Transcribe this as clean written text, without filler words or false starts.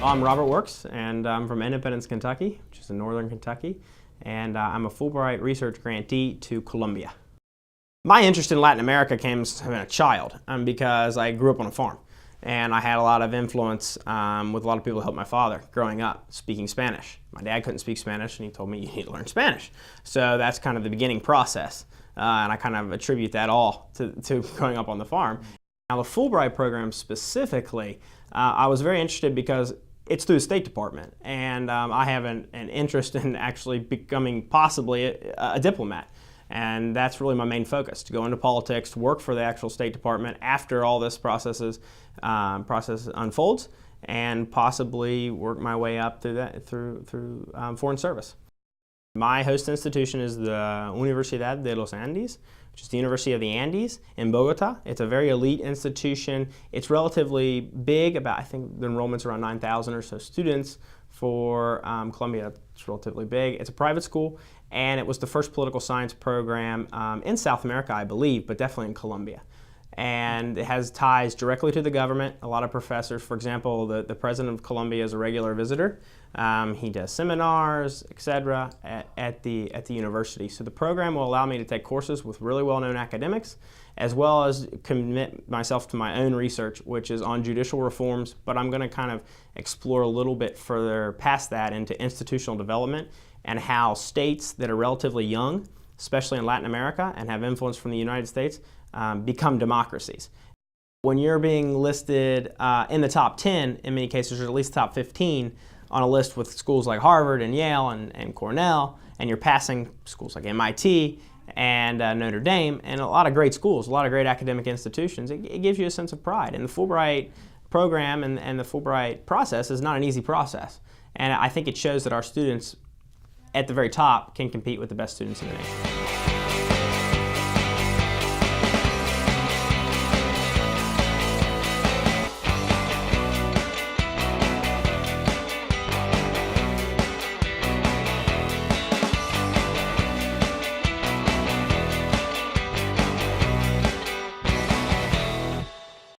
I'm Robert Works, and I'm from Independence, Kentucky, which is in northern Kentucky, and I'm a Fulbright research grantee to Colombia. My interest in Latin America came as a child because I grew up on a farm, and I had a lot of influence with a lot of people who helped my father growing up speaking Spanish. My dad couldn't speak Spanish, and he told me you need to learn Spanish. So that's kind of the beginning process, and I kind of attribute that all to growing up on the farm. Now the Fulbright program specifically, I was very interested because it's through the State Department, and I have an interest in actually becoming possibly a diplomat. And that's really my main focus, to go into politics, to work for the actual State Department after all this process unfolds, and possibly work my way up through foreign service. My host institution is the Universidad de los Andes, which is the University of the Andes in Bogota. It's a very elite institution. It's relatively big, I think the enrollment's around 9,000 or so students. For Colombia, it's relatively big. It's a private school, and it was the first political science program in South America, I believe, but definitely in Colombia. And it has ties directly to the government. A lot of professors, for example, the president of Colombia is a regular visitor. He does seminars, etc. at the university. So the program will allow me to take courses with really well-known academics, as well as commit myself to my own research, which is on judicial reforms, but I'm going to kind of explore a little bit further past that into institutional development and how states that are relatively young, especially in Latin America, and have influence from the United States, become democracies. When you're being listed in the top 10, in many cases, or at least top 15, on a list with schools like Harvard and Yale and Cornell, and you're passing schools like MIT and Notre Dame, and a lot of great schools, a lot of great academic institutions, it gives you a sense of pride. And the Fulbright program and the Fulbright process is not an easy process. And I think it shows that our students at the very top can compete with the best students in the nation.